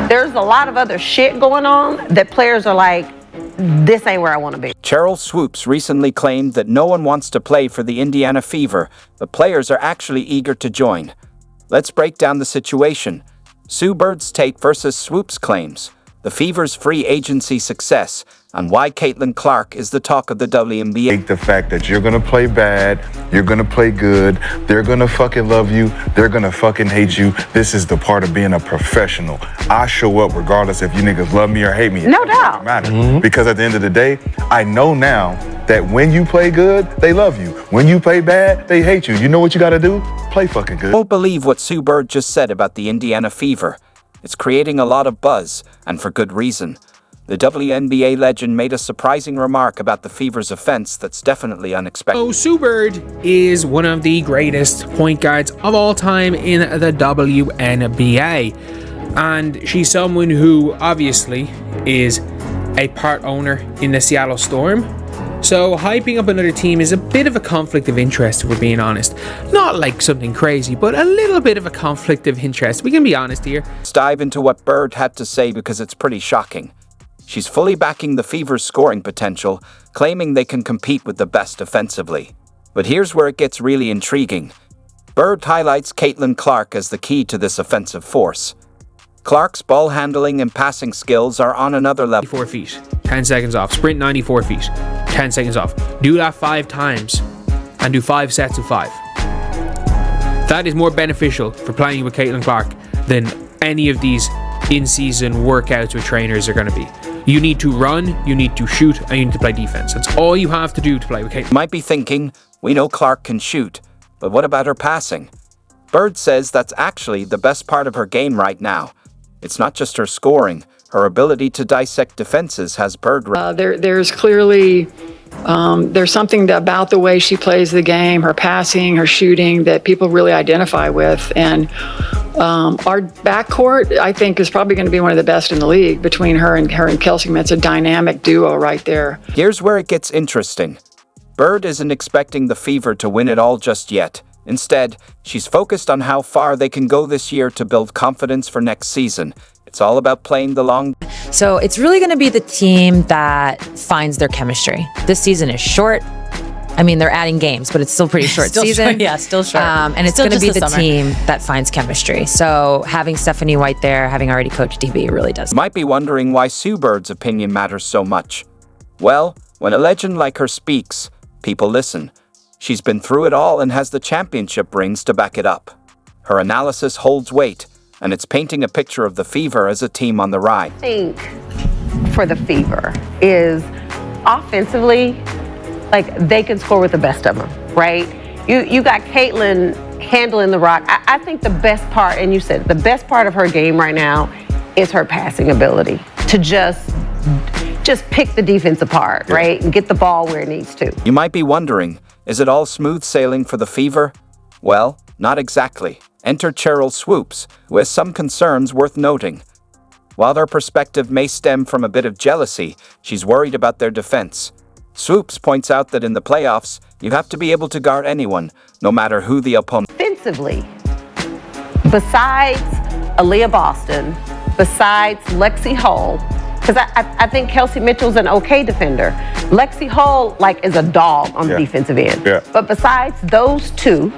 There's a lot of other shit going on that players are like, this ain't where I want to be. Sheryl Swoopes recently claimed that no one wants to play for the Indiana Fever, but players are actually eager to join. Let's break down the situation. Sue Bird's take versus Swoopes' claims, the Fever's free agency success, and why Caitlin Clark is the talk of the WNBA. The fact that you're gonna play bad, you're gonna play good, they're gonna fucking love you, they're gonna fucking hate you. This is the part of being a professional. I show up regardless if you niggas love me or hate me. No doubt. It doesn't matter. Because at the end of the day, I know now that when you play good, they love you. When you play bad, they hate you. You know what you gotta do? Play fucking good. Won't believe what Sue Bird just said about the Indiana Fever. It's creating a lot of buzz, and for good reason. The WNBA legend made a surprising remark about the Fever's offense that's definitely unexpected. So Sue Bird is one of the greatest point guards of all time in the WNBA. And she's someone who obviously is a part owner in the Seattle Storm. So hyping up another team is a bit of a conflict of interest, if we're being honest. Not like something crazy, but a little bit of a conflict of interest. We can be honest here. Let's dive into what Bird had to say because it's pretty shocking. She's fully backing the Fever's scoring potential, claiming they can compete with the best offensively. But here's where it gets really intriguing. Bird highlights Caitlin Clark as the key to this offensive force. Clark's ball handling and passing skills are on another level. 94 feet, 10 seconds off. Sprint 94 feet, 10 seconds off. Do that 5 times and do 5 sets of 5. That is more beneficial for playing with Caitlin Clark than any of these in-season workouts with trainers are going to be. You need to run, you need to shoot, and you need to play defense. That's all you have to do to play with Caitlin. You might be thinking, we know Clark can shoot, but what about her passing? Bird says that's actually the best part of her game right now. It's not just her scoring. Her ability to dissect defenses has Bird. There's clearly there's something about the way she plays the game, her passing, her shooting, that people really identify with. And our backcourt, I think, is probably going to be one of the best in the league between her and Kelsey. It's a dynamic duo right there. Here's where it gets interesting. Bird isn't expecting the Fever to win it all just yet. Instead, she's focused on how far they can go this year to build confidence for next season. It's all about playing the long. So it's really going to be the team that finds their chemistry. This season is short. I mean, they're adding games, but it's still pretty short season. Short, yeah, still short. And it's going to be the team that finds chemistry. So having Stephanie White there, having already coached DB, really does. You might be wondering why Sue Bird's opinion matters so much. Well, when a legend like her speaks, people listen. She's been through it all and has the championship rings to back it up. Her analysis holds weight, and it's painting a picture of the Fever as a team on the rise. I think for the Fever is offensively, like they can score with the best of them, right? You got Caitlin handling the rock. I think the best part, and you said the best part of her game right now is her passing ability to just pick the defense apart, right? And get the ball where it needs to. You might be wondering, is it all smooth sailing for the Fever? Well, not exactly. Enter Sheryl Swoopes, who has some concerns worth noting. While their perspective may stem from a bit of jealousy, she's worried about their defense. Swoopes points out that in the playoffs, you have to be able to guard anyone, no matter who the opponent. Defensively, besides Aaliyah Boston, besides Lexi Hull, because I think Kelsey Mitchell's an okay defender. Lexi Hull, like, is a dog on the defensive end. Yeah. But besides those two,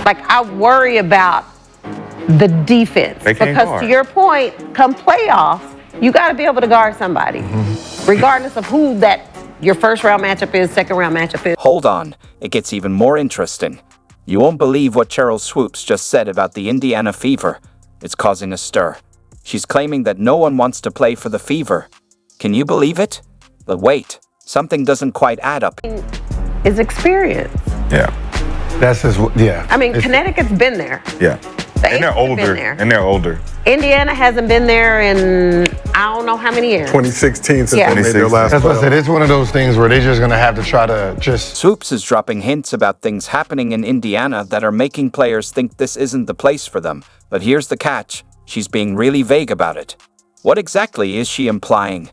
like, I worry about the defense. Because to your point, come playoffs, you got to be able to guard somebody, regardless of who that your first round matchup is, second round matchup is. Hold on, it gets even more interesting. You won't believe what Sheryl Swoopes just said about the Indiana Fever. It's causing a stir. She's claiming that no one wants to play for the Fever. Can you believe it? But wait, something doesn't quite add up. Is experience. Yeah. That's his, yeah. I mean, Connecticut's been there. Yeah. And they're older. And they're older. Indiana hasn't been there in I don't know how many years. 2016 since they made their last. That's what I said. It's one of those things where they're just gonna have to try to just. Swoopes is dropping hints about things happening in Indiana that are making players think this isn't the place for them. But here's the catch. She's being really vague about it. What exactly is she implying?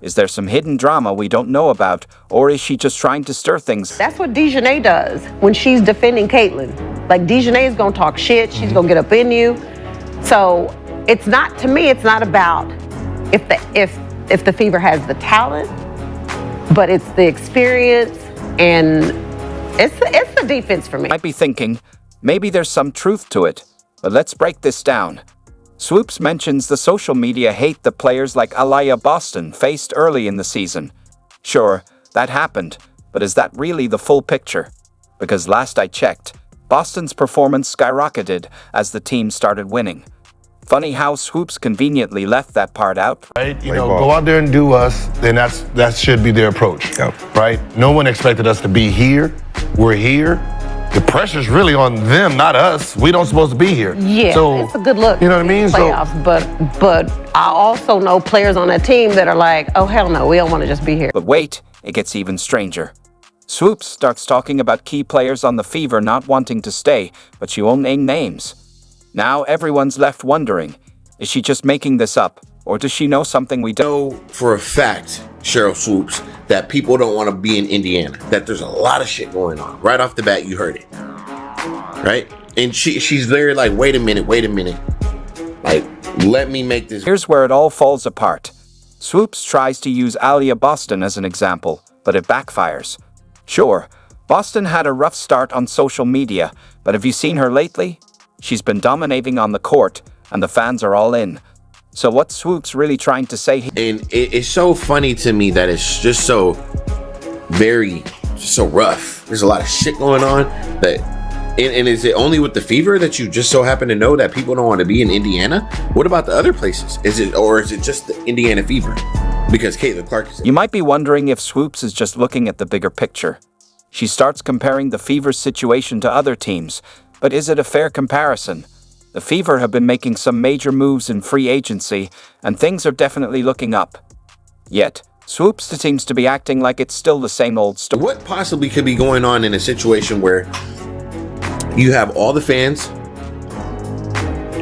Is there some hidden drama we don't know about, or is she just trying to stir things? That's what Dejanay does when she's defending Caitlin. Like, Dejanay's gonna talk shit, she's gonna get up in you. So it's not, to me, it's not about if the Fever has the talent, but it's the experience, and it's the defense for me. Might be thinking, maybe there's some truth to it, but let's break this down. Swoopes mentions the social media hate that players like Aliyah Boston faced early in the season. Sure, that happened, but is that really the full picture? Because last I checked, Boston's performance skyrocketed as the team started winning. Funny how Swoopes conveniently left that part out. Right? You know, go out there and do us, then that should be their approach. Yep. Right? No one expected us to be here. We're here. The pressure's really on them, not us. We don't supposed to be here. Yeah, so, it's a good look. You know what I mean? Playoffs, but I also know players on that team that are like, oh hell no, we don't want to just be here. But wait, it gets even stranger. Swoopes starts talking about key players on the Fever not wanting to stay, but she won't name names. Now everyone's left wondering, is she just making this up, or does she know something we don't? know for a fact, Sheryl Swoopes, that people don't want to be in Indiana, that there's a lot of shit going on. Right off the bat, you heard it. Right? And she's very like, wait a minute. Like, let me make this. Here's where it all falls apart. Swoopes tries to use Aliyah Boston as an example, but it backfires. Sure, Boston had a rough start on social media, but have you seen her lately? She's been dominating on the court, and the fans are all in. So what's Swoopes really trying to say? And it's so funny to me that it's just so rough. There's a lot of shit going on that, and is it only with the Fever that you just so happen to know that people don't want to be in Indiana? What about the other places? Is it just the Indiana Fever? Because Caitlin Clark is. You might be wondering if Swoopes is just looking at the bigger picture. She starts comparing the Fever's situation to other teams, but is it a fair comparison? The Fever have been making some major moves in free agency, and things are definitely looking up. Yet, Swoopes seems to be acting like it's still the same old story. What possibly could be going on in a situation where you have all the fans,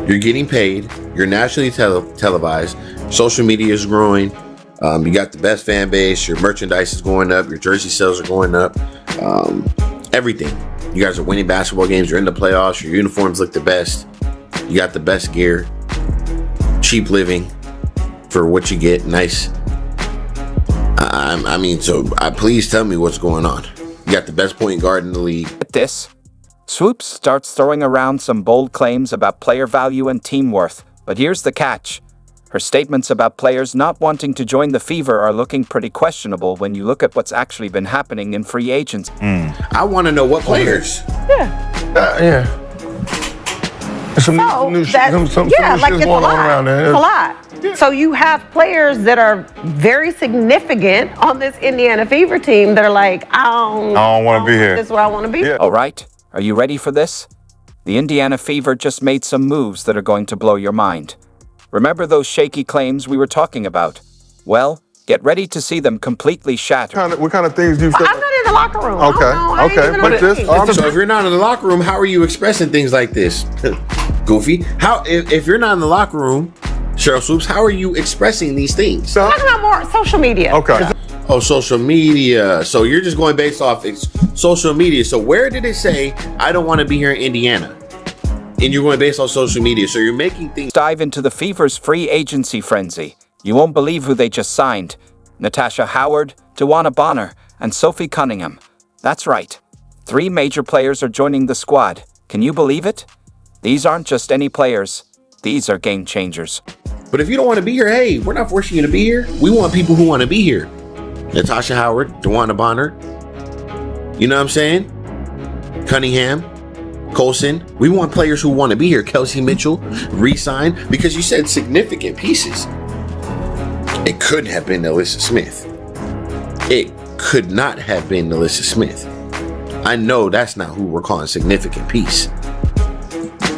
you're getting paid, you're nationally televised, social media is growing, you got the best fan base, your merchandise is going up, your jersey sales are going up, everything. You guys are winning basketball games, you're in the playoffs, your uniforms look the best, you got the best gear, cheap living for what you get, nice. Please tell me what's going on. You got the best point guard in the league. At this, Swoopes starts throwing around some bold claims about player value and team worth, but here's the catch. Her statements about players not wanting to join the Fever are looking pretty questionable when you look at what's actually been happening in free agency. I want to know what players. yeah. Some new shit It's going on around there. It's a lot. Yeah. So you have players that are very significant on this Indiana Fever team that are like, I don't want to be here. This is where I want to be. Yeah. All right, are you ready for this? The Indiana Fever just made some moves that are going to blow your mind. Remember those shaky claims we were talking about? Well, get ready to see them completely shattered. What kind of things do you say? I'm not in the locker room. Okay. But So if you're not in the locker room, how are you expressing things like this? Goofy. How if you're not in the locker room, Sheryl Swoopes, how are you expressing these things? I'm talking about more social media. Okay. Oh, social media. So you're just going based off social media. So where did it say, I don't want to be here in Indiana? And you're going based on social media. So you're making things. Dive into the Fever's free agency frenzy. You won't believe who they just signed. Natasha Howard, DeWanna Bonner, and Sophie Cunningham. That's right. 3 major players are joining the squad. Can you believe it? These aren't just any players. These are game changers. But if you don't want to be here, hey, we're not forcing you to be here. We want people who want to be here. Natasha Howard, DeWanna Bonner. You know what I'm saying? Cunningham, Colson. We want players who want to be here. Kelsey Mitchell, re-sign. Because you said significant pieces. It couldn't have been Alyssa Smith. It could not have been Alyssa Smith. I know that's not who we're calling significant piece.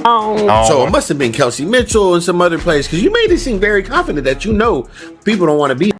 So it must have been Kelsey Mitchell and some other players, because you made it seem very confident that you know people don't want to be.